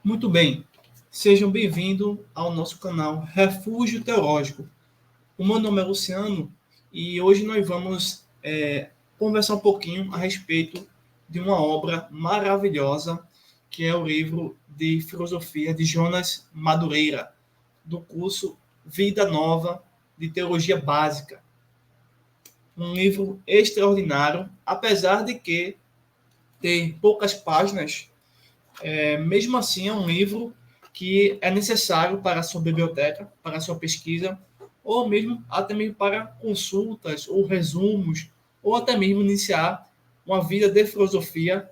Muito bem, sejam bem-vindos ao nosso canal Refúgio Teológico. O meu nome é Luciano e hoje nós vamos conversar um pouquinho a respeito de uma obra maravilhosa que é o livro de filosofia de Jonas Madureira, do curso Vida Nova de Teologia Básica. Um livro extraordinário, apesar de que tem poucas páginas. Mesmo assim, é um livro que é necessário para a sua biblioteca, para a sua pesquisa, ou mesmo até mesmo para consultas ou resumos, ou até mesmo iniciar uma vida de filosofia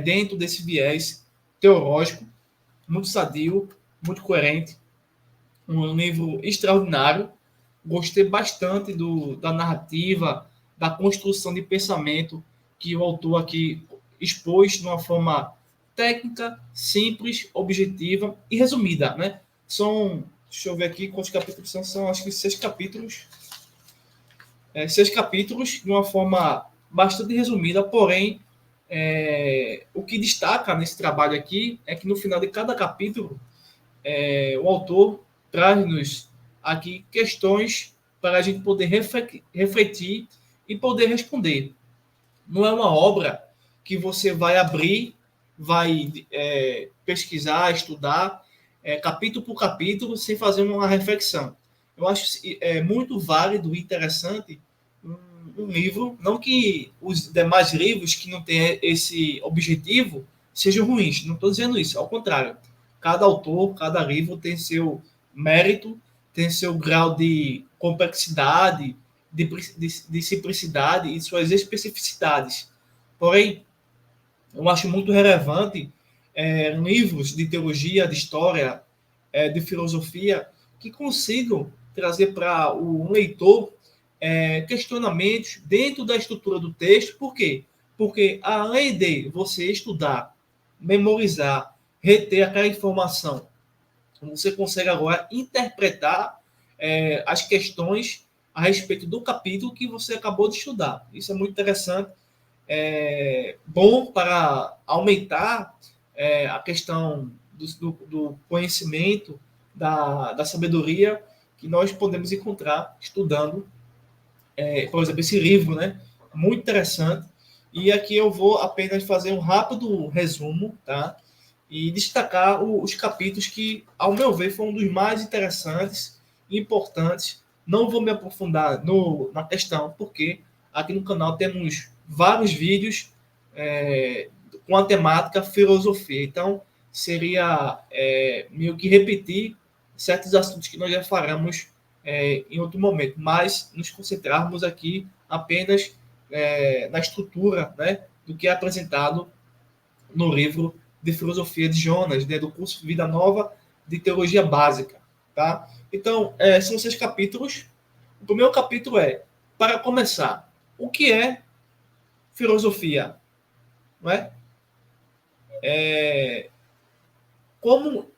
dentro desse viés teológico, muito sadio, muito coerente. Um livro extraordinário. Gostei bastante da narrativa, da construção de pensamento que o autor aqui expôs de uma forma técnica, simples, objetiva e resumida, né? Deixa eu ver aqui quantos capítulos são acho que 6 capítulos. 6 capítulos de uma forma bastante resumida, porém, o que destaca nesse trabalho aqui é que no final de cada capítulo, o autor traz-nos aqui questões para a gente poder refletir e poder responder. Não é uma obra que você vai abrir, vai pesquisar, estudar, capítulo por capítulo, sem fazer uma reflexão. Eu acho muito válido e interessante um livro, não que os demais livros que não têm esse objetivo sejam ruins, não estou dizendo isso, ao contrário. Cada autor, cada livro tem seu mérito, tem seu grau de complexidade, de simplicidade e suas especificidades. Porém, eu acho muito relevante livros de teologia, de história, de filosofia, que consigam trazer para o leitor questionamentos dentro da estrutura do texto. Por quê? Porque além de você estudar, memorizar, reter aquela informação, você consegue agora interpretar as questões a respeito do capítulo que você acabou de estudar. Isso é muito interessante, bom para aumentar a questão do conhecimento, da sabedoria que nós podemos encontrar estudando, por exemplo, esse livro, né? Muito interessante. E aqui eu vou apenas fazer um rápido resumo, tá? E destacar os capítulos que, ao meu ver, foram um dos mais interessantes e importantes. Não vou me aprofundar na questão, porque aqui no canal temos vários vídeos com a temática filosofia. Então, seria meio que repetir certos assuntos que nós já faremos em outro momento, mas nos concentrarmos aqui apenas na estrutura, né, do que é apresentado no livro de filosofia de Jonas, né, do curso Vida Nova de Teologia Básica. Tá? Então, são 6 capítulos. O primeiro capítulo para começar, o que é filosofia? Não é? Como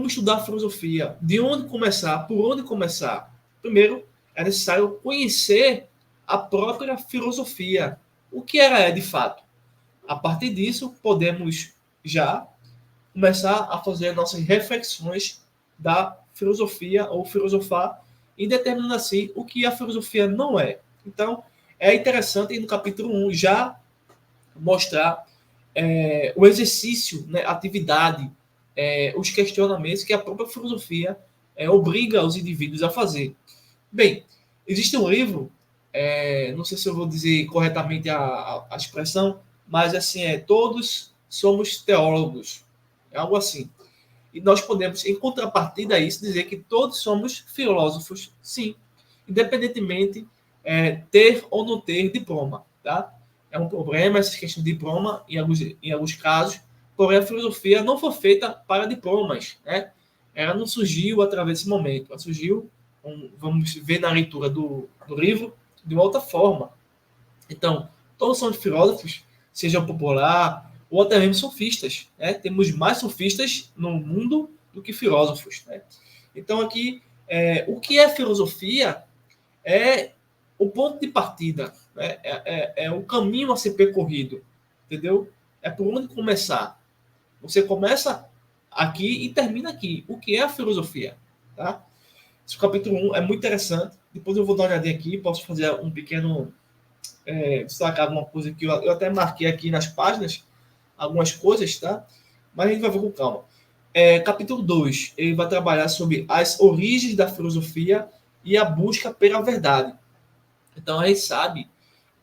estudar filosofia? De onde começar? Por onde começar? Primeiro, é necessário conhecer a própria filosofia. O que ela é de fato? A partir disso, podemos já começar a fazer nossas reflexões da filosofia ou filosofar e determinando assim o que a filosofia não é. Então, é interessante no capítulo 1 já mostrar o exercício, né, a atividade, os questionamentos que a própria filosofia obriga os indivíduos a fazer. Bem, existe um livro, não sei se eu vou dizer corretamente a expressão, mas assim, todos somos teólogos, é algo assim. E nós podemos, em contrapartida a isso, dizer que todos somos filósofos, sim, independentemente ter ou não ter diploma, tá? É um problema essa questão de diploma em alguns casos, porém a filosofia não foi feita para diplomas, né? Ela não surgiu através desse momento, ela surgiu, vamos ver na leitura do livro, de uma outra forma. Então, todos são filósofos, seja popular ou até mesmo sofistas. Né? Temos mais sofistas no mundo do que filósofos. Né? Então, aqui, o que é filosofia é o ponto de partida, né? É o caminho a ser percorrido, entendeu? É por onde começar. Você começa aqui e termina aqui. O que é a filosofia? Tá? Esse capítulo 1 é muito interessante. Depois eu vou dar uma olhadinha aqui, posso fazer um pequeno destacar alguma coisa que eu até marquei aqui nas páginas, algumas coisas, tá? Mas a gente vai ver com calma. Capítulo 2, ele vai trabalhar sobre as origens da filosofia e a busca pela verdade. Então a gente sabe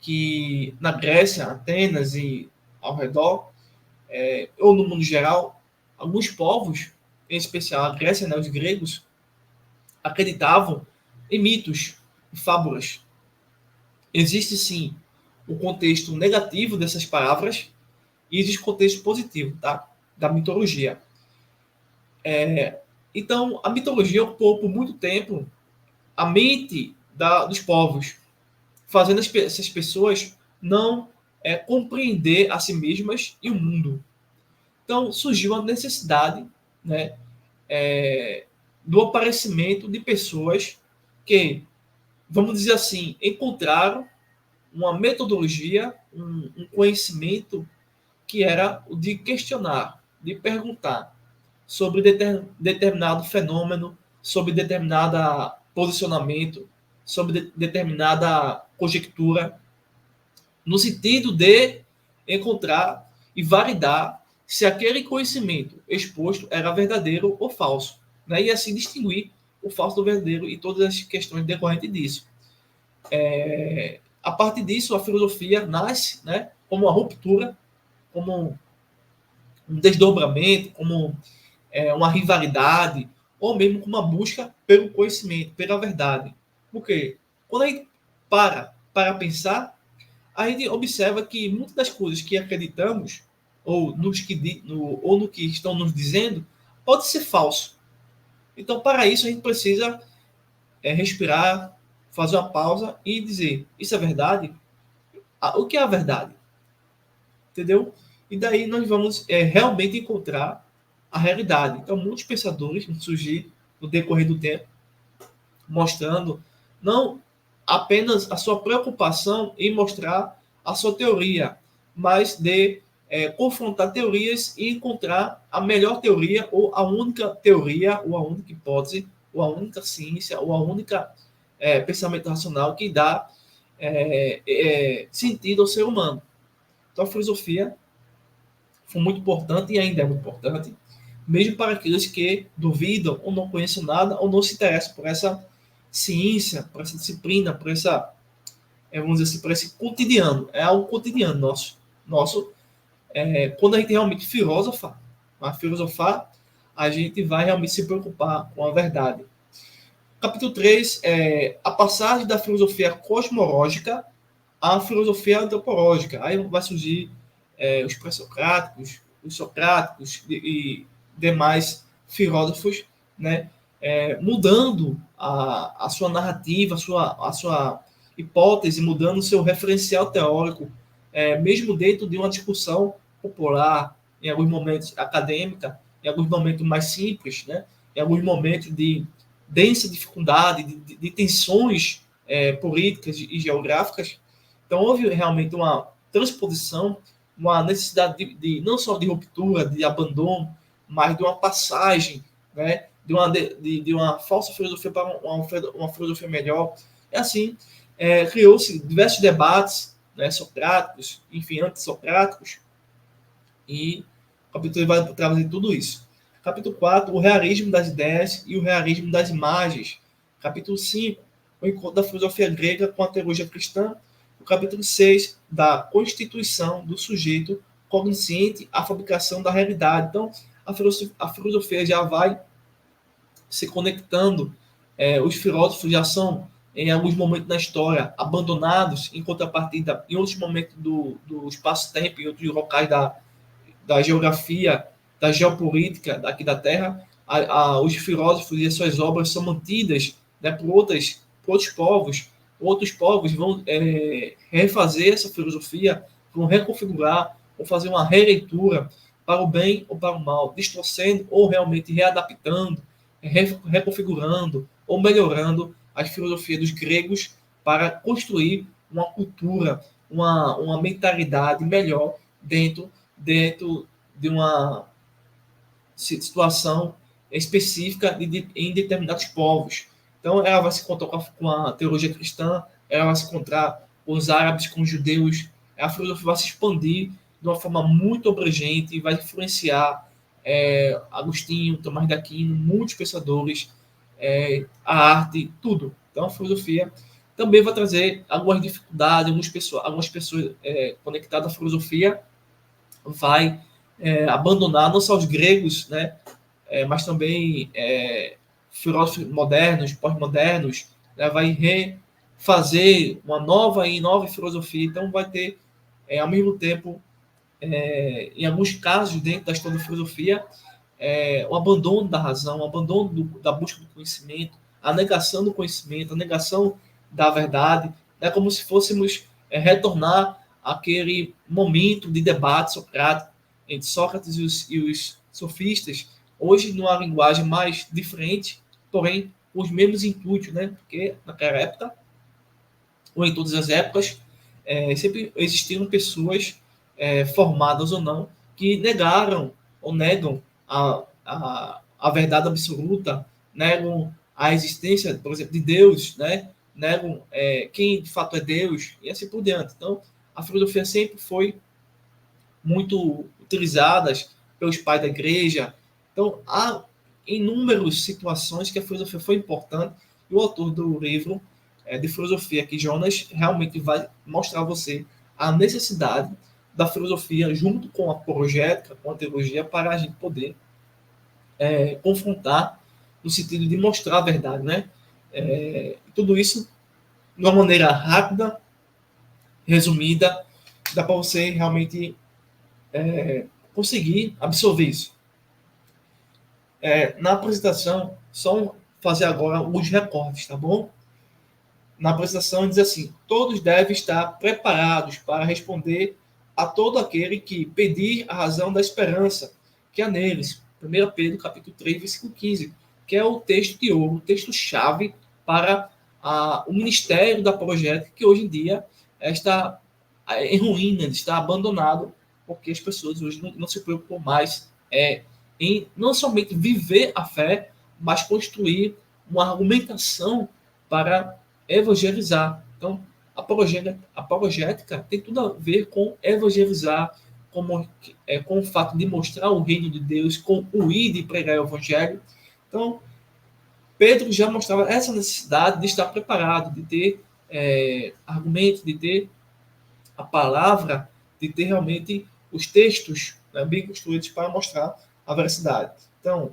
que na Grécia, Atenas e ao redor, ou no mundo geral, alguns povos, em especial a Grécia, né, os gregos, acreditavam em mitos e fábulas. Existe sim o contexto negativo dessas palavras e existe o contexto positivo, tá? Da mitologia. Então, a mitologia ocupou por muito tempo a mente dos povos, fazendo essas pessoas não compreender a si mesmas e o mundo. Então, surgiu a necessidade, né, do aparecimento de pessoas que, vamos dizer assim, encontraram uma metodologia, um conhecimento que era o de questionar, de perguntar sobre determinado fenômeno, sobre determinado posicionamento, sobre determinada conjectura, no sentido de encontrar e validar se aquele conhecimento exposto era verdadeiro ou falso, né? E assim distinguir o falso do verdadeiro e todas as questões decorrentes disso. A partir disso, a filosofia nasce, né, como uma ruptura, como um desdobramento, como uma rivalidade, ou mesmo como uma busca pelo conhecimento, pela verdade. Por quê? Quando a gente para pensar, a gente observa que muitas das coisas que acreditamos, ou no que estão nos dizendo, pode ser falso. Então, para isso, a gente precisa respirar, fazer uma pausa e dizer: isso é verdade? O que é a verdade? Entendeu? E daí nós vamos realmente encontrar a realidade. Então, muitos pensadores vão surgir no decorrer do tempo, mostrando não apenas a sua preocupação em mostrar a sua teoria, mas de confrontar teorias e encontrar a melhor teoria, ou a única teoria, ou a única hipótese, ou a única ciência, ou a única pensamento racional que dá sentido ao ser humano. Então, a filosofia foi muito importante e ainda é muito importante, mesmo para aqueles que duvidam ou não conhecem nada ou não se interessam por essa ciência, por essa disciplina, por essa, vamos dizer assim, por esse cotidiano. É algo cotidiano nosso. Quando a gente realmente filosofar, a gente vai realmente se preocupar com a verdade. Capítulo 3 é a passagem da filosofia cosmológica à filosofia antropológica. Aí vai surgir os pré-socráticos, os socráticos e demais filósofos, né, mudando a sua narrativa, a sua hipótese, mudando o seu referencial teórico, mesmo dentro de uma discussão popular, em alguns momentos acadêmica, em alguns momentos mais simples, né, em alguns momentos de densa dificuldade, de tensões políticas e geográficas. Então, houve realmente uma transposição, uma necessidade não só de ruptura, de abandono, mas de uma passagem, né, de uma falsa filosofia para uma filosofia melhor. E assim, criou-se diversos debates, né, socráticos, enfim, antissocráticos, e o capítulo vai trazer tudo isso. Capítulo 4, o realismo das ideias e o realismo das imagens. Capítulo 5, o encontro da filosofia grega com a teologia cristã. O capítulo 6, da constituição do sujeito cognosciente, a fabricação da realidade. Então, a filosofia já vai se conectando. Os filósofos já são, em alguns momentos da história, abandonados, em contrapartida, em outros momentos do espaço-tempo, em outros locais da geografia, da geopolítica daqui da Terra, os filósofos e as suas obras são mantidas, né, por outros povos. Outros povos vão refazer essa filosofia, vão reconfigurar, vão fazer uma releitura para o bem ou para o mal, distorcendo ou realmente readaptando, reconfigurando ou melhorando a filosofia dos gregos para construir uma cultura, uma mentalidade melhor dentro de situação específica em determinados povos. Então, ela vai se encontrar com a teologia cristã, ela vai se encontrar com os árabes, com os judeus. A filosofia vai se expandir de uma forma muito abrangente e vai influenciar Agostinho, Tomás de Aquino, muitos pensadores, a arte, tudo. Então, a filosofia também vai trazer algumas dificuldades, algumas pessoas conectadas à filosofia vai abandonar não só os gregos, né, mas também filósofos modernos, pós-modernos, né, vai refazer uma nova e nova filosofia. Então, vai ter, ao mesmo tempo, em alguns casos, dentro da história da filosofia, o abandono da razão, o abandono da busca do conhecimento, a negação do conhecimento, a negação da verdade, é como se fôssemos retornar àquele momento de debate socrático entre Sócrates e os sofistas, hoje numa linguagem mais diferente, porém com os mesmos intuitos, né? Porque naquela época, ou em todas as épocas, sempre existiram pessoas, formadas ou não, que negaram ou negam a verdade absoluta, negam a existência, por exemplo, de Deus, né? Negam quem de fato é Deus, e assim por diante. Então, a filosofia sempre foi muito utilizada pelos pais da igreja. Então, há inúmeras situações que a filosofia foi importante, e o autor do livro de filosofia aqui, Jonas, realmente vai mostrar a você a necessidade da filosofia junto com a apologética, com a teologia, para a gente poder confrontar no sentido de mostrar a verdade, né? Tudo isso de uma maneira rápida, resumida, dá para você realmente conseguir absorver isso. Na apresentação, só fazer agora os recortes, tá bom? Na apresentação diz assim: todos devem estar preparados para responder a todo aquele que pedir a razão da esperança que há neles. 1 Pedro, capítulo 3, versículo 15, que é o texto de ouro, o texto-chave para o ministério da apologética, que hoje em dia está em ruína, está abandonado, porque as pessoas hoje não se preocupam mais em não somente viver a fé, mas construir uma argumentação para evangelizar. Então, apologética tem tudo a ver com evangelizar, com o fato de mostrar o reino de Deus, com o ir de pregar o evangelho. Então, Pedro já mostrava essa necessidade de estar preparado, de ter argumentos, de ter a palavra, de ter realmente os textos, né, bem construídos para mostrar a veracidade. Então,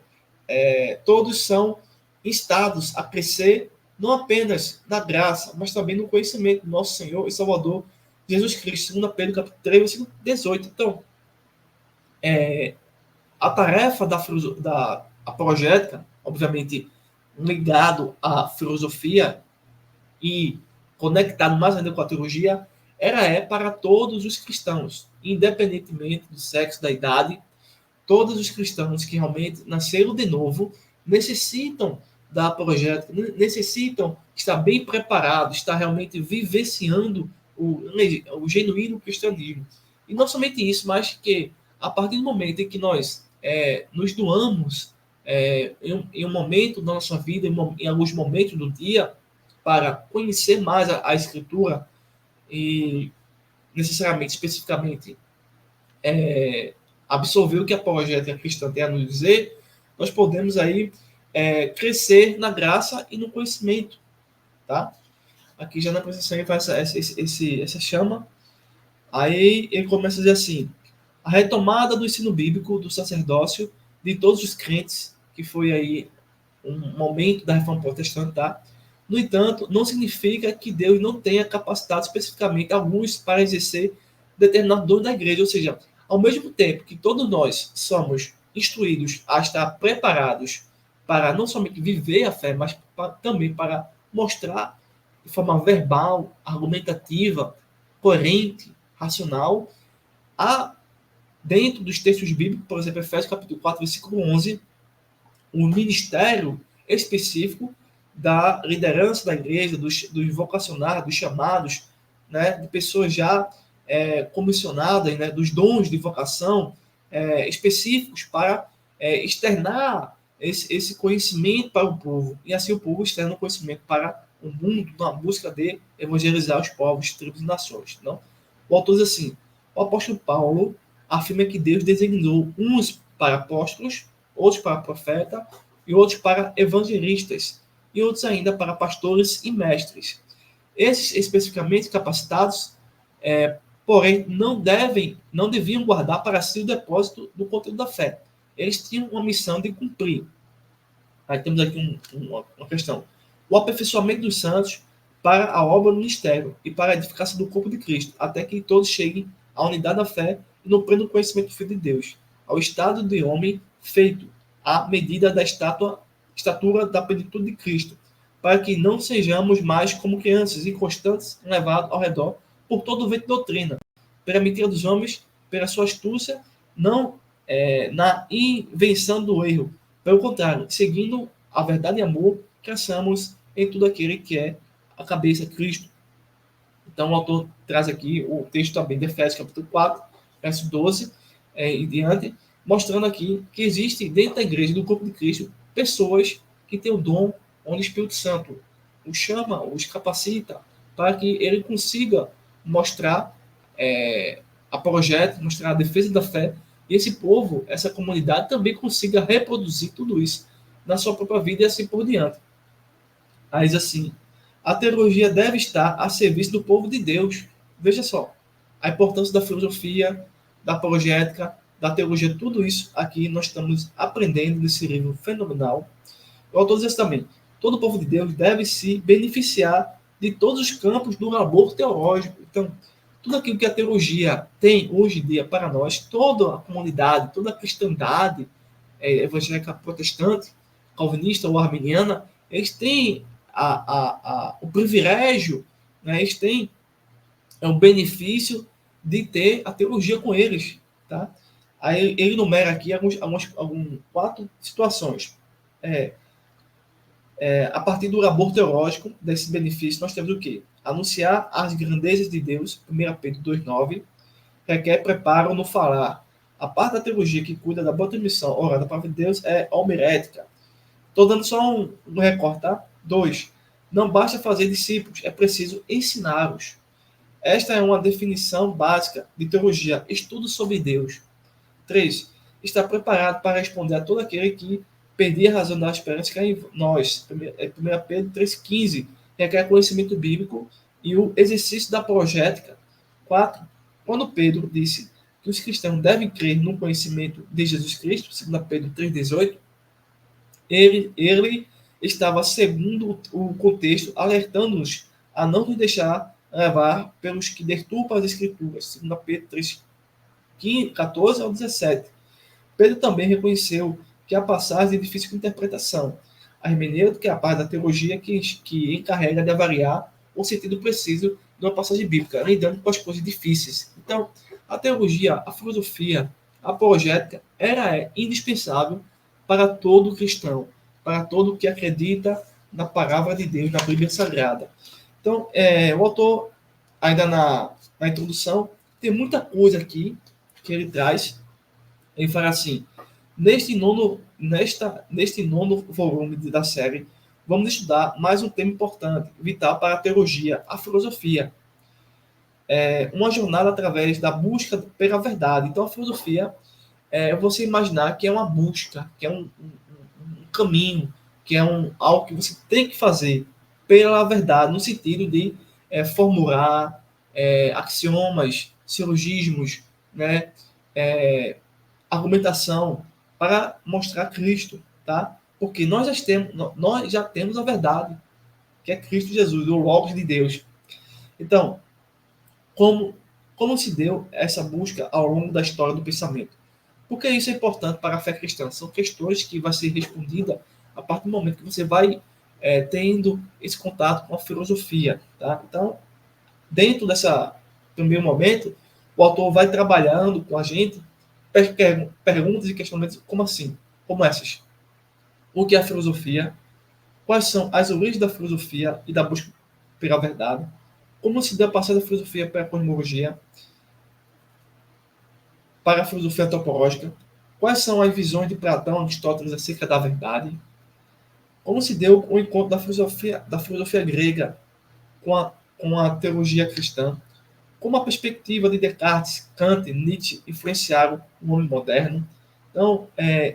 todos são instados a crescer não apenas na graça, mas também no conhecimento do nosso Senhor e Salvador Jesus Cristo. 2 Pedro, capítulo 3, versículo 18. Então, a tarefa da apologética, obviamente ligado à filosofia e conectado mais ainda com a teologia, para todos os cristãos, independentemente do sexo, da idade. Todos os cristãos que realmente nasceram de novo necessitam da apologética, necessitam estar bem preparados, estar realmente vivenciando o genuíno cristianismo. E não somente isso, mas que a partir do momento em que nós nos doamos em um momento da nossa vida, em alguns momentos do dia, para conhecer mais a Escritura e necessariamente, especificamente, absorver o que a apologética cristã tem a nos dizer, nós podemos aí crescer na graça e no conhecimento, tá? Aqui já na apresentação ele faz essa chama, aí ele começa a dizer assim: a retomada do ensino bíblico, do sacerdócio, de todos os crentes, que foi aí um momento da reforma protestante, tá? No entanto, não significa que Deus não tenha capacitado especificamente alguns para exercer determinado dom da igreja, ou seja, ao mesmo tempo que todos nós somos instruídos a estar preparados para não somente viver a fé, mas também para mostrar de forma verbal, argumentativa, coerente, racional, dentro dos textos bíblicos, por exemplo, Efésios capítulo 4, versículo 11, um ministério específico da liderança da igreja, dos vocacionados, dos chamados, né, de pessoas já comissionadas, né, dos dons de vocação específicos para externar esse conhecimento para o povo, e assim o povo externa o conhecimento para o mundo na busca de evangelizar os povos, tribos e nações. Não? O autor diz assim, o apóstolo Paulo afirma que Deus designou uns para apóstolos, outros para profetas e outros para evangelistas, e outros ainda para pastores e mestres. Esses especificamente capacitados, porém, não deviam guardar para si o depósito do conteúdo da fé. Eles tinham uma missão de cumprir. Aí temos aqui uma questão. O aperfeiçoamento dos santos para a obra do ministério e para a edificação do corpo de Cristo, até que todos cheguem à unidade da fé e no pleno conhecimento do Filho de Deus, ao estado de homem feito à medida da estatura da plenitude de Cristo, para que não sejamos mais como crianças inconstantes, levados ao redor por todo o vento de doutrina, pela mentira dos homens, pela sua astúcia, não na invenção do erro. Pelo contrário, seguindo a verdade e amor, cresçamos em tudo aquele que é a cabeça, Cristo. Então, o autor traz aqui o texto também de Efésios, capítulo 4, verso 12 e diante, mostrando aqui que existe dentro da igreja, do corpo de Cristo, pessoas que têm o dom onde o Espírito Santo os chama, os capacita, para que ele consiga mostrar a projeto, mostrar a defesa da fé, e esse povo, essa comunidade, também consiga reproduzir tudo isso na sua própria vida e assim por diante. Mas assim, a teologia deve estar a serviço do povo de Deus. Veja só, a importância da filosofia, da apologética, da teologia, tudo isso aqui nós estamos aprendendo nesse livro fenomenal. O autor diz também, todo o povo de Deus deve se beneficiar de todos os campos do labor teológico. Então, tudo aquilo que a teologia tem hoje em dia para nós, toda a comunidade, toda a cristandade evangélica protestante, calvinista ou arminiana, eles têm o privilégio, né, eles têm o benefício de ter a teologia com eles. Tá? Aí ele enumera aqui algumas 4 situações. A partir do labor teológico, desse benefício, nós temos o quê? Anunciar as grandezas de Deus, 1 Pedro 2,9, requer preparo no falar. A parte da teologia que cuida da boa transmissão oral da palavra de Deus é homilética. Estou dando só um recorte, tá? 2. Não basta fazer discípulos, é preciso ensiná-los. Esta é uma definição básica de teologia, estudo sobre Deus. 3. Está preparado para responder a todo aquele que perdia a razão da esperança que é em nós. 1 Pedro 3,15 requer conhecimento bíblico e o exercício da apologética. 4. Quando Pedro disse que os cristãos devem crer no conhecimento de Jesus Cristo, 2 Pedro 3,18, ele estava, segundo o contexto, alertando-nos a não nos deixar levar pelos que deturpam as Escrituras, 2 Pedro 3, 14 ao 17. Pedro também reconheceu que há passagens de difícil interpretação. A hermenêutica é a parte da teologia que encarrega de avaliar o sentido preciso de uma passagem bíblica, lidando com as coisas difíceis. Então, a teologia, a filosofia, a apologética é indispensável para todo cristão, para todo que acredita na palavra de Deus, na Bíblia Sagrada. Então, o autor, ainda na introdução, tem muita coisa aqui que ele traz. Ele fala assim, neste nono volume da série, vamos estudar mais um tema importante, vital para a teologia, a filosofia. Uma jornada através da busca pela verdade. Então, a filosofia você imaginar que é uma busca, que é um caminho, que é algo que você tem que fazer pela verdade, no sentido de formular axiomas, silogismos, né, argumentação para mostrar Cristo, tá? Porque nós já temos a verdade, que é Cristo Jesus, o Logos de Deus. Então, como se deu essa busca ao longo da história do pensamento? Porque isso é importante para a fé cristã. São questões que vai ser respondida a partir do momento que você vai tendo esse contato com a filosofia. Tá? Então, dentro dessa primeiro momento, o autor vai trabalhando com a gente perguntas e questionamentos como assim? Como essas? O que é a filosofia? Quais são as origens da filosofia e da busca pela verdade? Como se deu a passar da filosofia para a cosmologia, para a filosofia antropológica? Quais são as visões de Platão e Aristóteles acerca da verdade? Como se deu o encontro da filosofia grega com a teologia cristã? Como a perspectiva de Descartes, Kant e Nietzsche influenciaram o homem moderno? Então,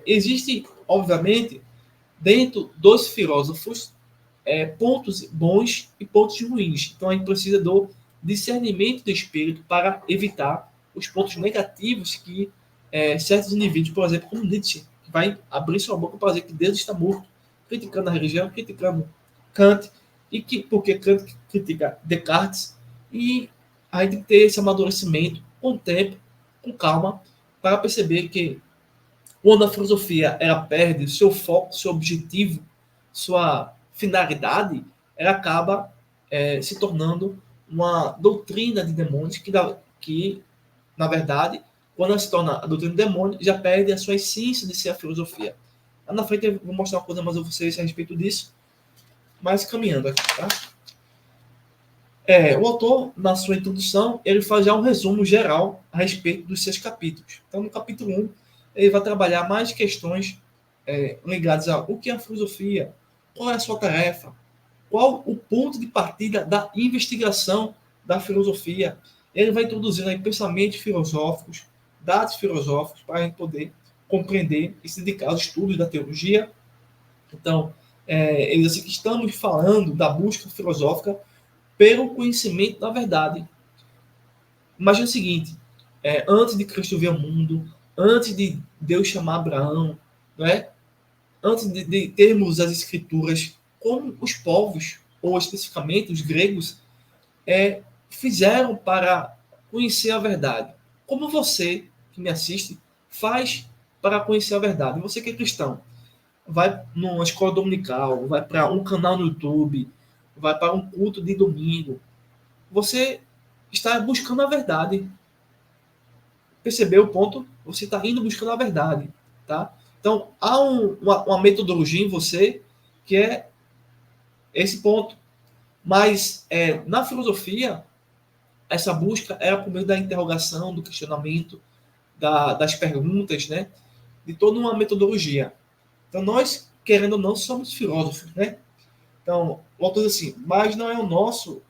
existe, obviamente, dentro dos filósofos, pontos bons e pontos ruins. Então, a gente precisa do discernimento do espírito para evitar os pontos negativos que certos indivíduos, por exemplo, como Nietzsche, que vai abrir sua boca para dizer que Deus está morto, criticando a religião, criticando Kant, e que porque Kant critica Descartes, e a gente ter esse amadurecimento com o tempo, com calma, para perceber que quando a filosofia ela perde seu foco, seu objetivo, sua finalidade, ela acaba se tornando uma doutrina de demônios que, na verdade, quando ela se torna a doutrina de demônios, já perde a sua essência de ser a filosofia. Lá na frente eu vou mostrar uma coisa mais a vocês a respeito disso, mas caminhando aqui, tá? O autor, na sua introdução, ele faz já um resumo geral a respeito dos seus capítulos. Então, no capítulo 1, ele vai trabalhar mais questões ligadas a o que é a filosofia, qual é a sua tarefa, qual o ponto de partida da investigação da filosofia. Ele vai introduzindo aí pensamentos filosóficos, dados filosóficos, para a gente poder compreender e se dedicar aos estudos da teologia. Então, ele diz assim que estamos falando da busca filosófica pelo conhecimento da verdade. Imagina o seguinte, antes de Cristo ver o mundo, antes de Deus chamar Abraão, não é? Antes de termos as escrituras, como os povos, ou especificamente os gregos, fizeram para conhecer a verdade. Como você, que me assiste, faz para conhecer a verdade. Você que é cristão, vai numa escola dominical, vai para um canal no YouTube, vai para um culto de domingo. Você está buscando a verdade. Percebeu o ponto? Você está indo buscando a verdade, tá? Então, há uma metodologia em você que é esse ponto. Mas, na filosofia, essa busca era por meio da interrogação, do questionamento, das perguntas, né? De toda uma metodologia. Então, nós, querendo ou não, somos filósofos, né? Então, o autor diz assim, mas não é o nosso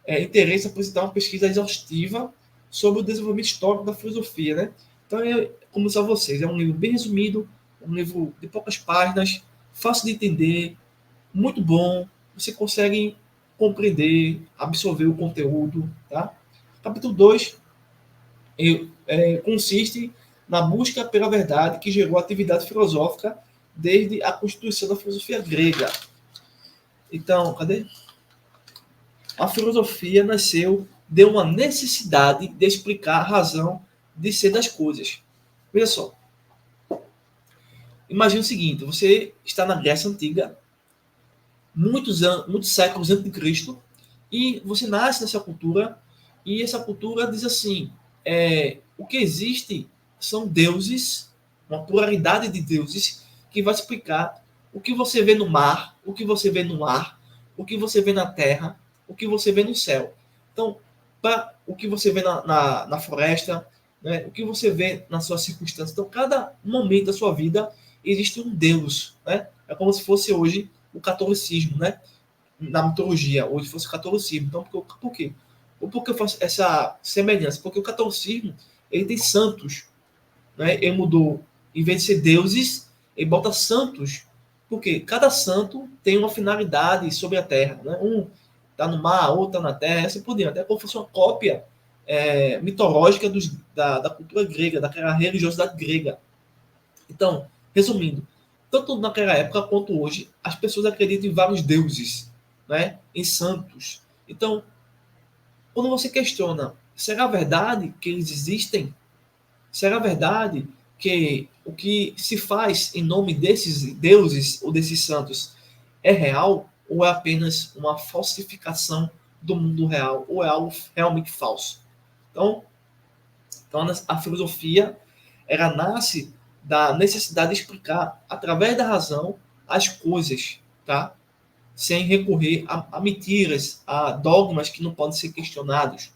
interesse apresentar uma pesquisa exaustiva sobre o desenvolvimento histórico da filosofia, né? Então, como disse a vocês, é um livro bem resumido, um livro de poucas páginas, fácil de entender, muito bom, você consegue compreender, absorver o conteúdo, tá? Capítulo 2 consiste na busca pela verdade que gerou a atividade filosófica desde a constituição da filosofia grega. Então, cadê? A filosofia nasceu de uma necessidade de explicar a razão de ser das coisas. Veja só. Imagine o seguinte, você está na Grécia Antiga, muitos séculos antes de Cristo, e você nasce nessa cultura, e essa cultura diz assim, o que existe são deuses, uma pluralidade de deuses, que vai explicar o que você vê no mar, o que você vê no ar, o que você vê na terra, o que você vê no céu. Então, o que você vê na floresta, né, o que você vê nas suas circunstâncias. Então, cada momento da sua vida existe um Deus. Né? É como se fosse hoje o catolicismo, né? Na mitologia, hoje fosse o catolicismo. Então, por quê? Por que eu faço essa semelhança? Porque o catolicismo ele tem santos. Né? Ele mudou, em vez de ser deuses, ele bota santos. Porque cada santo tem uma finalidade sobre a terra. Né? Um está no mar, outro está na terra, assim por diante. Até como se fosse uma cópia mitológica da cultura grega, daquela religiosidade grega. Então, resumindo, tanto naquela época quanto hoje, as pessoas acreditam em vários deuses, né? Em santos. Então, quando você questiona, será verdade que eles existem? Será verdade que o que se faz em nome desses deuses ou desses santos é real ou é apenas uma falsificação do mundo real ou é algo realmente falso? Então a filosofia ela nasce da necessidade de explicar através da razão as coisas, tá? Sem recorrer a mentiras, a dogmas que não podem ser questionados,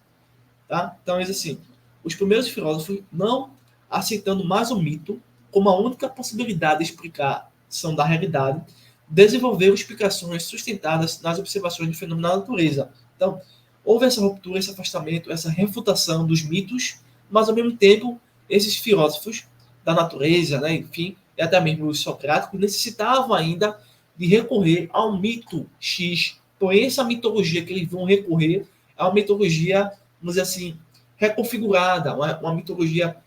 tá? Então é assim, os primeiros filósofos não aceitando mais o mito, como a única possibilidade de explicação da realidade, desenvolveram explicações sustentadas nas observações de fenômenos da natureza. Então, houve essa ruptura, esse afastamento, essa refutação dos mitos, mas, ao mesmo tempo, esses filósofos da natureza, né, enfim, e até mesmo os socráticos, necessitavam ainda de recorrer ao mito X. Porém, essa mitologia que eles vão recorrer é uma mitologia, vamos dizer assim, reconfigurada, uma mitologia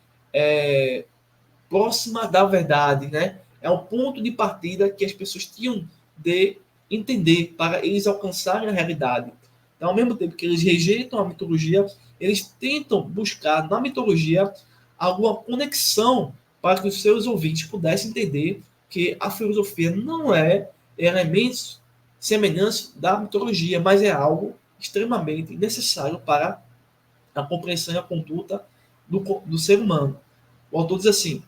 próxima da verdade, né? É um ponto de partida que as pessoas tinham de entender para eles alcançarem a realidade. Então, ao mesmo tempo que eles rejeitam a mitologia, eles tentam buscar na mitologia alguma conexão para que os seus ouvintes pudessem entender que a filosofia não é elementos semelhantes da mitologia, mas é algo extremamente necessário para a compreensão e a conduta do ser humano. O autor diz assim: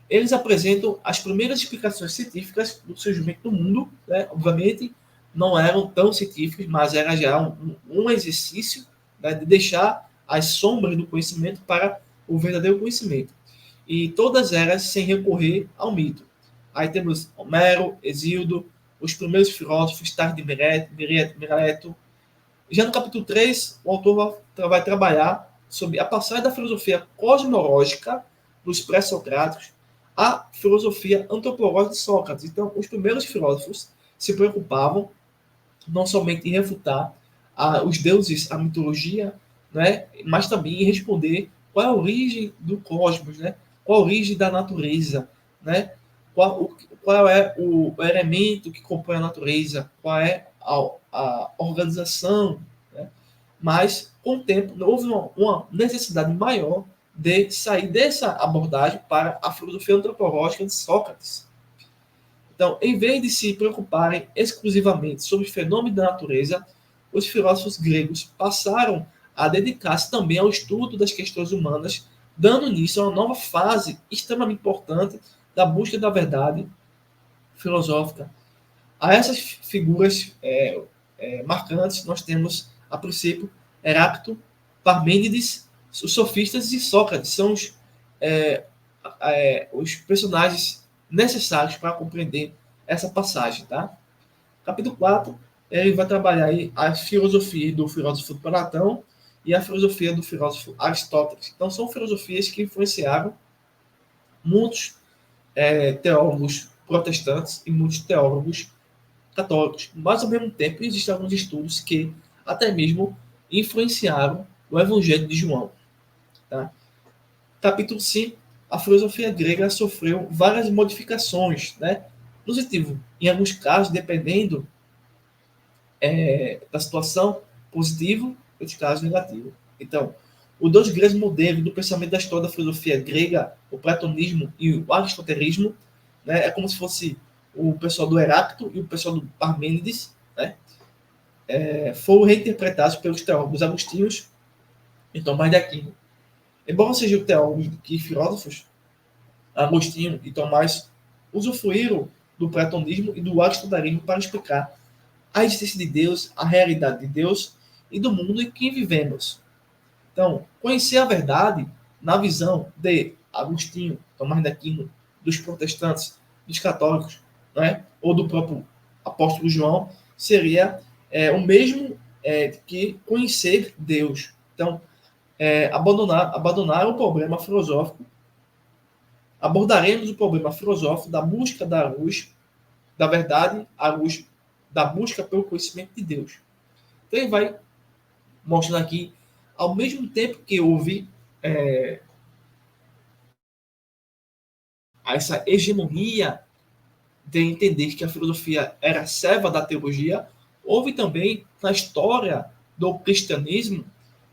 eles apresentam as primeiras explicações científicas do surgimento do mundo, né? Obviamente não eram tão científicas, mas era já um exercício, né, de deixar as sombras do conhecimento para o verdadeiro conhecimento. E todas elas sem recorrer ao mito. Aí temos Homero, Hesíodo, os primeiros filósofos, Tales de Mileto. Já no capítulo 3, o autor vai trabalhar sobre a passagem da filosofia cosmológica dos pré-socráticos à filosofia antropológica de Sócrates. Então, os primeiros filósofos se preocupavam não somente em refutar os deuses, a mitologia, né, mas também em responder qual é a origem do cosmos, né, qual a origem da natureza, né, qual é o elemento que compõe a natureza, qual é a organização, né? Mas, com o tempo, houve uma necessidade maior de sair dessa abordagem para a filosofia antropológica de Sócrates. Então, em vez de se preocuparem exclusivamente sobre fenômenos da natureza, os filósofos gregos passaram a dedicar-se também ao estudo das questões humanas, dando início a uma nova fase extremamente importante da busca da verdade filosófica. A essas figuras marcantes, nós temos, a princípio, Heráclito, Parmênides, os sofistas e Sócrates. São os personagens necessários para compreender essa passagem. Tá? Capítulo 4, ele vai trabalhar aí a filosofia do filósofo Platão e a filosofia do filósofo Aristóteles. Então, são filosofias que influenciaram muitos teólogos protestantes e muitos teólogos católicos. Mas, ao mesmo tempo, existem alguns estudos que até mesmo influenciaram o Evangelho de João. Tá? Capítulo 5, a filosofia grega sofreu várias modificações, né? No sentido, em alguns casos, dependendo da situação, positivo, em outros casos, negativo. Então, os dois grandes modelos do pensamento da história da filosofia grega, o platonismo e o aristotelismo, né? É como se fosse o pessoal do Heráclito e o pessoal do Parmênides, né? Foram reinterpretados pelos teólogos agostinhos e Tomás de Aquino. Embora sejam teólogos e filósofos, Agostinho e Tomás usufruíram do platonismo e do aristotelismo para explicar a existência de Deus, a realidade de Deus e do mundo em que vivemos. Então, conhecer a verdade na visão de Agostinho, Tomás de Aquino, dos protestantes, dos católicos, né, ou do próprio apóstolo João, seria o mesmo que conhecer Deus. Então, abandonar o problema filosófico, abordaremos o problema filosófico da busca da luz, da verdade, à luz da busca pelo conhecimento de Deus. Então, ele vai mostrando aqui, ao mesmo tempo que houve essa hegemonia de entender que a filosofia era serva da teologia, houve também na história do cristianismo,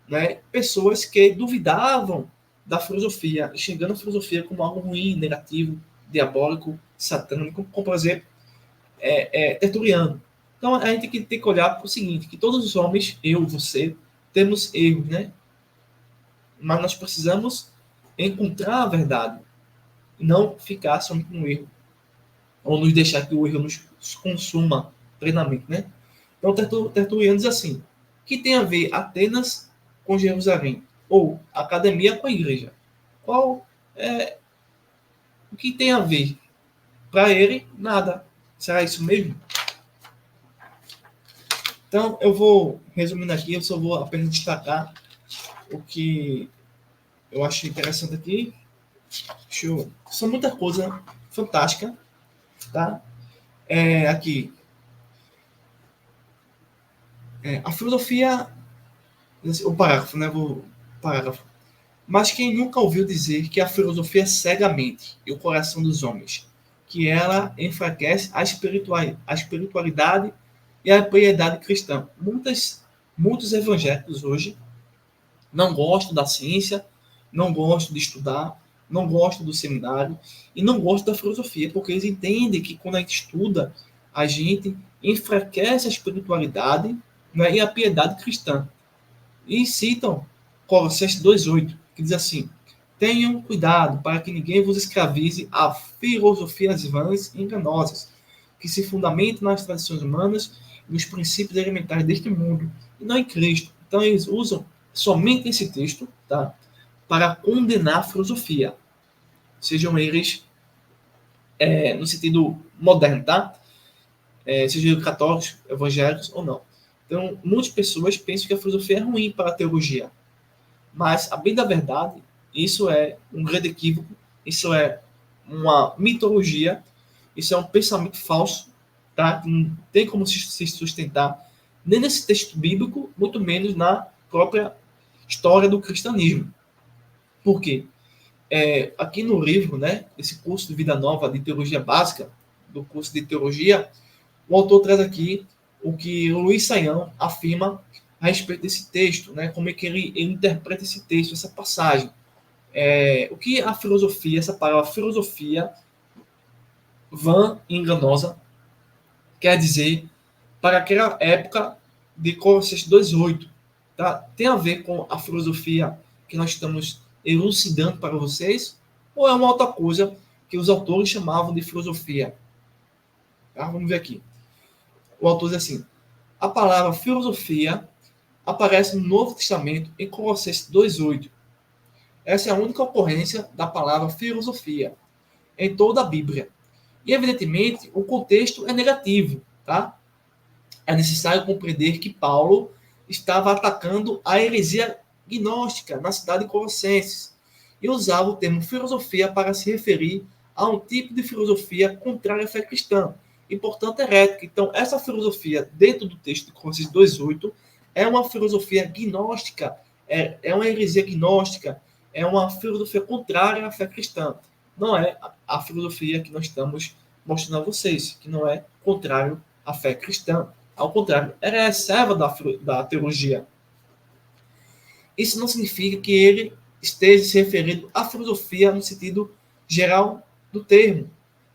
né, pessoas que duvidavam da filosofia, enxergando a filosofia como algo ruim, negativo, diabólico, satânico, como, por exemplo, Tertuliano. Então, a gente tem que olhar para o seguinte, que todos os homens, eu, você, temos erros, né? Mas nós precisamos encontrar a verdade, e não ficar somente no erro, ou nos deixar que o erro nos consuma plenamente, né? Então, Tertuliano diz assim, que tem a ver Atenas com Jerusalém, ou academia com a igreja. Qual é O que tem a ver? Para ele, nada. Será isso mesmo? Então, eu vou, resumindo aqui, eu só vou apenas destacar o que eu achei interessante aqui. São muita coisa fantástica, tá? Aqui. A filosofia, o parágrafo, né? Parágrafo. Mas quem nunca ouviu dizer que a filosofia cega a mente e o coração dos homens, que ela enfraquece a espiritualidade e a piedade cristã. Muitos evangélicos hoje não gostam da ciência, não gostam de estudar, não gostam do seminário e não gostam da filosofia, porque eles entendem que quando a gente estuda, a gente enfraquece a espiritualidade, né, e a piedade cristã. E citam Colossenses 2,8, que diz assim: tenham cuidado para que ninguém vos escravize a filosofias vãs e enganosas, que se fundamentam nas tradições humanas e nos princípios elementares deste mundo, e não em Cristo. Então eles usam somente esse texto, tá, para condenar a filosofia, sejam eles no sentido moderno, tá? Sejam católicos, evangélicos ou não. Então, muitas pessoas pensam que a filosofia é ruim para a teologia. Mas, a bem da verdade, isso é um grande equívoco, isso é uma mitologia, isso é um pensamento falso, tá? Que não tem como se sustentar nem nesse texto bíblico, muito menos na própria história do cristianismo. Por quê? Aqui no livro, né, esse curso de Vida Nova de Teologia Básica, do curso de Teologia, o autor traz aqui o que o Luiz Saião afirma a respeito desse texto, né, como é que ele interpreta esse texto, essa passagem. O que a filosofia, essa palavra filosofia, vã e enganosa, quer dizer para aquela época de Colossenses 2,8. Tá? Tem a ver com a filosofia que nós estamos elucidando para vocês? Ou é uma outra coisa que os autores chamavam de filosofia? Tá? Vamos ver aqui. O autor diz assim: a palavra filosofia aparece no Novo Testamento em Colossenses 2,8. Essa é a única ocorrência da palavra filosofia em toda a Bíblia. E, evidentemente, o contexto é negativo. Tá? É necessário compreender que Paulo estava atacando a heresia gnóstica na cidade de Colossenses e usava o termo filosofia para se referir a um tipo de filosofia contrária à fé cristã e, portanto, herética. Então, essa filosofia, dentro do texto de Colossenses 2,8, é uma filosofia gnóstica, é uma heresia gnóstica, é uma filosofia contrária à fé cristã. Não é a filosofia que nós estamos mostrando a vocês, que não é contrário à fé cristã. Ao contrário, ela é reserva da teologia. Isso não significa que ele esteja se referindo à filosofia no sentido geral do termo.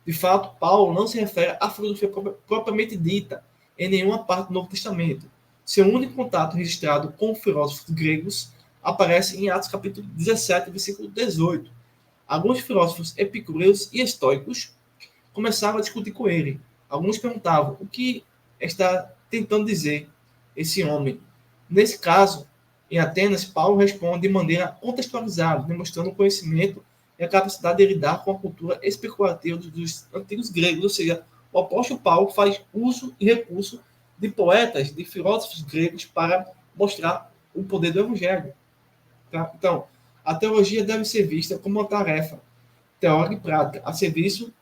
De fato, Paulo não se refere à filosofia propriamente dita em nenhuma parte do Novo Testamento. Seu único contato registrado com filósofos gregos aparece em Atos capítulo 17, versículo 18. Alguns filósofos epicúreos e estoicos começaram a discutir com ele. Alguns perguntavam: o que está tentando dizer esse homem? Nesse caso, em Atenas, Paulo responde de maneira contextualizada, demonstrando o conhecimento e a capacidade de lidar com a cultura especulativa dos antigos gregos. Ou seja, o apóstolo Paulo faz uso e recurso de poetas, de filósofos gregos para mostrar o poder do evangelho. Tá? Então, a teologia deve ser vista como uma tarefa teórica e prática a serviço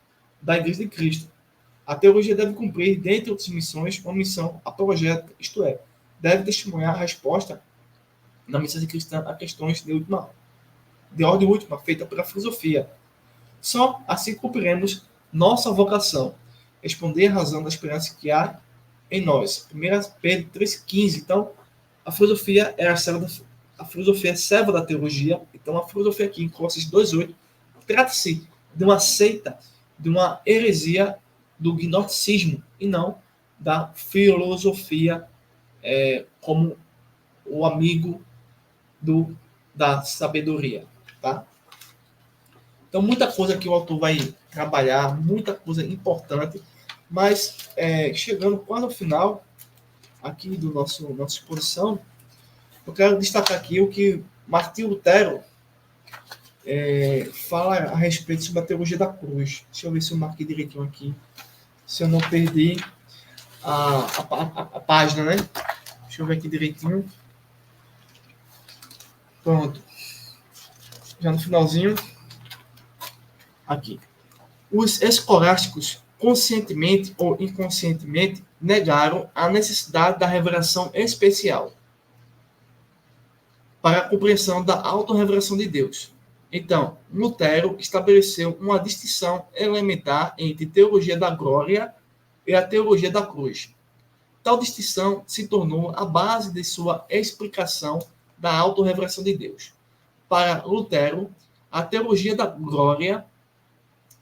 da Igreja de Cristo. A teologia deve cumprir, dentre outras missões, uma missão apologética, isto é, deve testemunhar a resposta na mensagem cristã a questões de ordem última, feita pela filosofia. Só assim cumpriremos nossa vocação, responder a razão da esperança que há em nós. 1 Pedro 3,15. Então, a filosofia é a filosofia é serva da teologia. Então, a filosofia aqui em Colossenses 2,8 trata-se de uma seita, de uma heresia do gnosticismo e não da filosofia como o amigo da sabedoria, tá? Então, muita coisa que o autor vai trabalhar, muita coisa importante, mas chegando quase ao final aqui do nossa exposição, eu quero destacar aqui o que Martinho Lutero fala a respeito sobre a teologia da cruz. Deixa eu ver se eu marquei direitinho aqui. Se eu não perdi a página, né? Deixa eu ver aqui direitinho. Pronto. Já no finalzinho. Aqui. Os escolásticos, conscientemente ou inconscientemente, negaram a necessidade da revelação especial para a compreensão da autorrevelação de Deus. Então, Lutero estabeleceu uma distinção elementar entre teologia da glória e a teologia da cruz. Tal distinção se tornou a base de sua explicação da autorrevelação de Deus. Para Lutero, a teologia da glória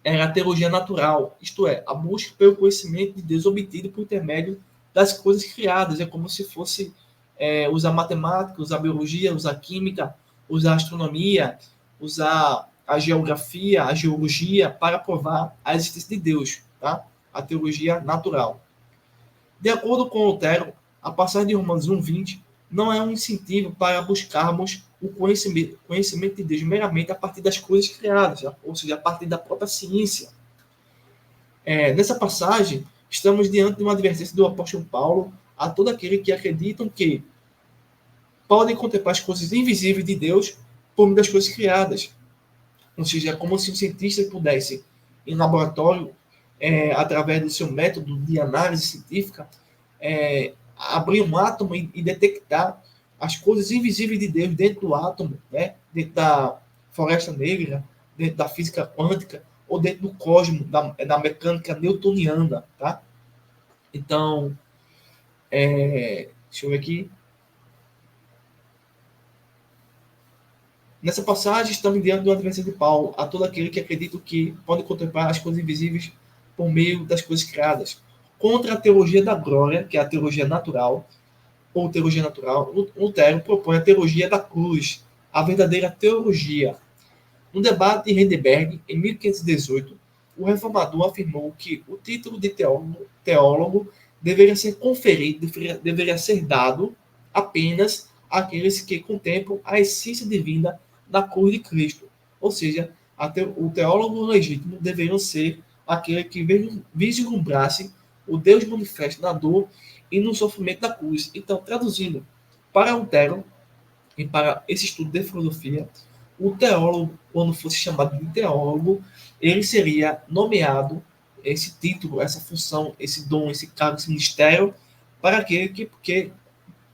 era a teologia natural, isto é, a busca pelo conhecimento de Deus obtido por intermédio das coisas criadas. É como se fosse usar matemática, usar biologia, usar química, usar astronomia, usar a geografia, a geologia para provar a existência de Deus, tá? A teologia natural. De acordo com Lutero, a passagem de Romanos 1:20 não é um incentivo para buscarmos o conhecimento de Deus meramente a partir das coisas criadas, ou seja, a partir da própria ciência. Nessa passagem, estamos diante de uma advertência do apóstolo Paulo a todos aqueles que acreditam que podem contemplar as coisas invisíveis de Deus por meio das coisas criadas. Ou seja, é como se um cientista pudesse, em laboratório, através do seu método de análise científica, abrir um átomo e detectar as coisas invisíveis de Deus dentro do átomo, né? Dentro da floresta negra, dentro da física quântica, ou dentro do cosmos, da mecânica newtoniana. Tá? Então, deixa eu ver aqui. Nessa passagem, estamos diante do adversário de Paulo, a todo aquele que acredita que pode contemplar as coisas invisíveis por meio das coisas criadas. Contra a teologia da glória, que é a teologia natural, ou teologia natural, Lutero propõe a teologia da cruz, a verdadeira teologia. No debate de Heidelberg, em 1518, o reformador afirmou que o título de teólogo deveria ser conferido, deveria ser dado apenas àqueles que contemplam a essência divina da cruz de Cristo. Ou seja, o teólogo legítimo deveria ser aquele que vislumbrasse o Deus manifesto na dor e no sofrimento da cruz. Então, traduzindo para Lutero e para esse estudo de filosofia, o teólogo, quando fosse chamado de teólogo, ele seria nomeado, esse título, essa função, esse dom, esse cargo, esse ministério, para aquele que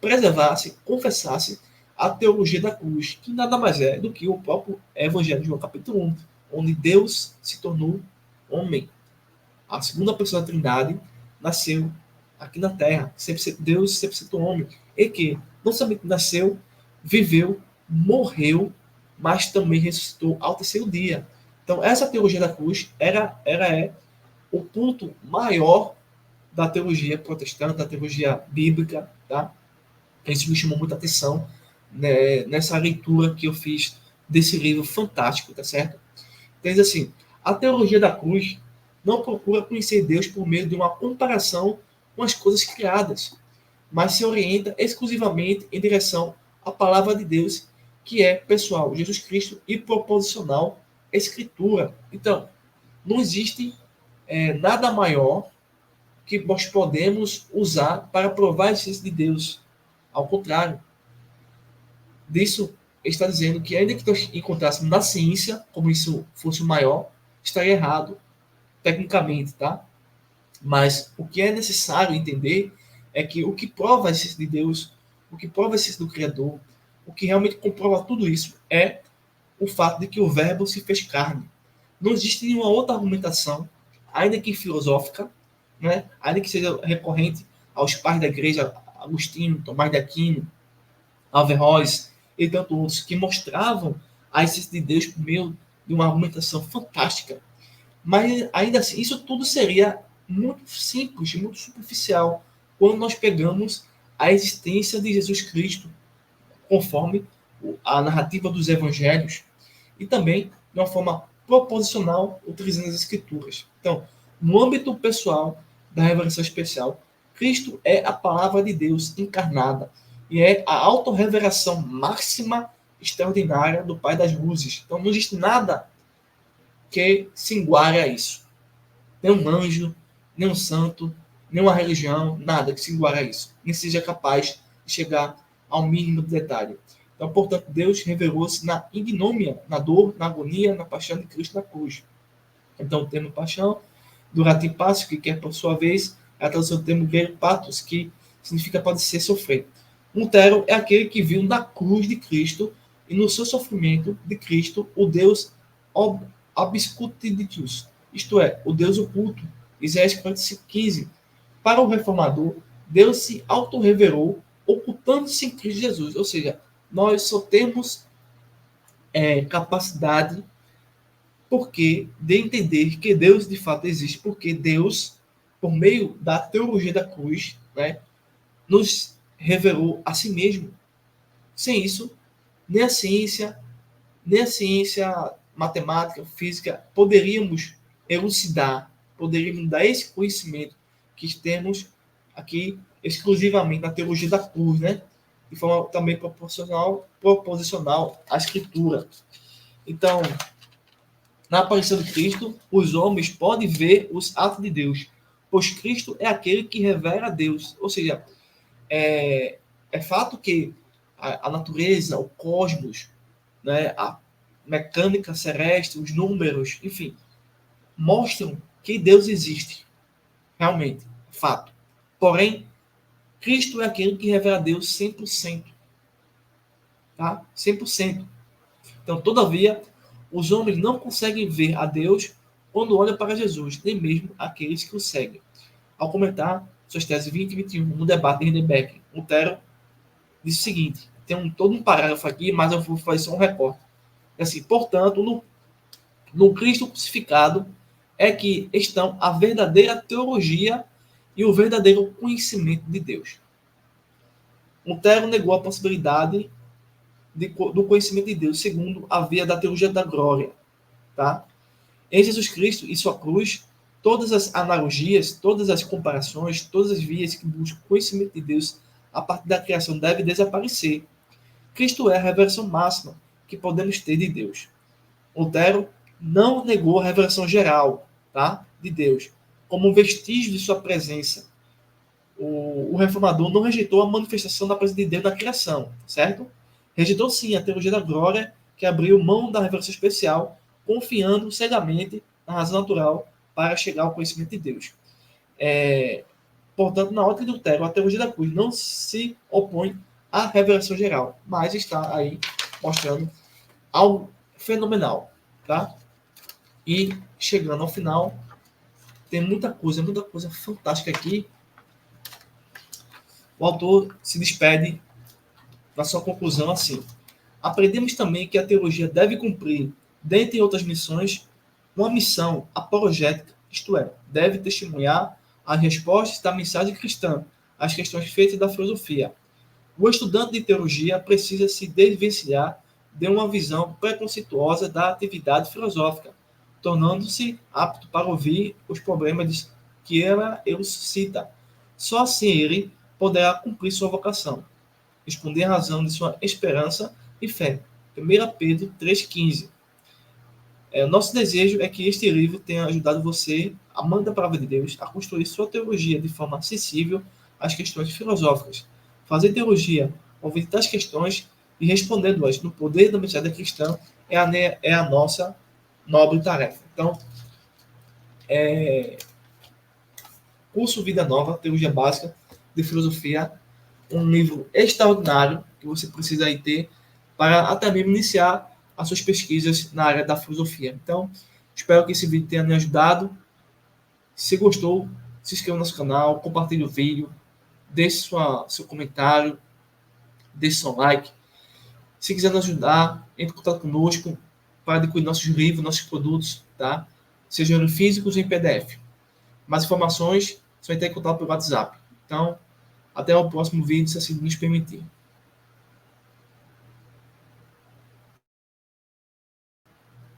preservasse, confessasse a teologia da cruz, que nada mais é do que o próprio Evangelho de João capítulo 1, onde Deus se tornou homem. A segunda pessoa da Trindade nasceu aqui na Terra, Deus 100% homem, e que não somente nasceu, viveu, morreu, mas também ressuscitou ao terceiro dia. Então, essa teologia da cruz é o ponto maior da teologia protestante, da teologia bíblica, tá? Isso me chamou muita atenção, né, nessa leitura que eu fiz desse livro fantástico, tá certo? Então, diz assim, a teologia da cruz não procura conhecer Deus por meio de uma comparação com as coisas criadas, mas se orienta exclusivamente em direção à palavra de Deus, que é pessoal, Jesus Cristo, e proposicional, Escritura. Então, não existe nada maior que nós podemos usar para provar a existência de Deus. Ao contrário disso, ele está dizendo que ainda que nós encontrássemos na ciência, como isso fosse o maior, estaria errado, tecnicamente, tá? Mas o que é necessário entender é que o que prova a existência de Deus, o que prova a existência do Criador, o que realmente comprova tudo isso é o fato de que o Verbo se fez carne. Não existe nenhuma outra argumentação, ainda que filosófica, né? Ainda que seja recorrente aos pais da igreja, Agostinho, Tomás de Aquino, Averroes e tantos outros, que mostravam a existência de Deus por meio de uma argumentação fantástica. Mas, ainda assim, isso tudo seria muito simples, muito superficial, quando nós pegamos a existência de Jesus Cristo, conforme a narrativa dos evangelhos, e também de uma forma proposicional, utilizando as escrituras. Então, no âmbito pessoal da revelação especial, Cristo é a palavra de Deus encarnada, e é a autorrevelação máxima extraordinária do Pai das Luzes. Então não existe nada que se iguale a isso. Nem um anjo, nem um santo, nem uma religião, nada que se iguale a isso. Nem seja capaz de chegar ao mínimo de detalhe. Então, portanto, Deus revelou-se na ignomínia, na dor, na agonia, na paixão de Cristo na cruz. Então, o termo paixão, do latim passo, que quer, por sua vez, é a tradução do termo grego patos, que significa padecer, sofrer. Lutero é aquele que viu na cruz de Cristo e no seu sofrimento de Cristo o Deus obscuritius, isto é, o Deus oculto. Isaías 45:15. Para o reformador, Deus se autorrevelou ocultando-se em Cristo Jesus. Ou seja, nós só temos capacidade porque de entender que Deus de fato existe, porque Deus, por meio da teologia da cruz, né, nos revelou a si mesmo. Sem isso, nem a ciência matemática, física, poderíamos elucidar, poderíamos dar esse conhecimento que temos aqui exclusivamente na teologia da cruz, né? De forma também proposicional à Escritura. Então, na aparição de Cristo, os homens podem ver os atos de Deus, pois Cristo é aquele que revela a Deus. Ou seja, é fato que a natureza, o cosmos, né, a mecânica celeste, os números, enfim, mostram que Deus existe. Realmente, fato. Porém, Cristo é aquele que revela a Deus 100%. Tá? 100%. Então, todavia, os homens não conseguem ver a Deus quando olham para Jesus, nem mesmo aqueles que o seguem. Ao comentar suas teses 20 e 21 no debate de Hindembeck, Lutero diz o seguinte, tem todo um parágrafo aqui, mas eu vou fazer só um recorte. Assim, portanto, no Cristo crucificado é que estão a verdadeira teologia e o verdadeiro conhecimento de Deus. Lutero negou a possibilidade do conhecimento de Deus segundo a via da teologia da glória. Tá? Em Jesus Cristo e sua cruz, todas as analogias, todas as comparações, todas as vias que buscam conhecimento de Deus a partir da criação devem desaparecer. Cristo é a revelação máxima que podemos ter de Deus. Lutero não negou a revelação geral, tá, de Deus, como um vestígio de sua presença. O reformador não rejeitou a manifestação da presença de Deus na criação, certo? Rejeitou sim a teologia da glória, que abriu mão da revelação especial, confiando cegamente na razão natural para chegar ao conhecimento de Deus. Portanto, na ótica de Lutero, a teologia da cruz não se opõe à revelação geral, mas está aí mostrando algo fenomenal, tá? E chegando ao final, tem muita coisa fantástica aqui. O autor se despede na sua conclusão assim: aprendemos também que a teologia deve cumprir, dentre outras missões, uma missão apologética, isto é, deve testemunhar as respostas da mensagem cristã às questões feitas da filosofia. O estudante de teologia precisa se desvencilhar de uma visão preconceituosa da atividade filosófica, tornando-se apto para ouvir os problemas que ela suscita. Só assim ele poderá cumprir sua vocação, responder à razão de sua esperança e fé. 1 Pedro 3,15. Nosso desejo é que este livro tenha ajudado você, amante da palavra de Deus, a construir sua teologia de forma acessível às questões filosóficas. Fazer teologia, ouvindo tais questões e respondendo-as no poder da mensagem cristã é a nossa nobre tarefa. Então, curso Vida Nova, Teologia Básica de Filosofia, um livro extraordinário que você precisa aí ter para até mesmo iniciar as suas pesquisas na área da filosofia. Então, espero que esse vídeo tenha me ajudado. Se gostou, se inscreva no nosso canal, compartilhe o vídeo, deixe seu comentário, deixe seu like. Se quiser nos ajudar, entre em contato conosco para adquirir nossos livros, nossos produtos, tá? Sejam físicos ou em PDF. Mais informações, só entrar em contato pelo WhatsApp. Então, até o próximo vídeo, se assim nos permitir.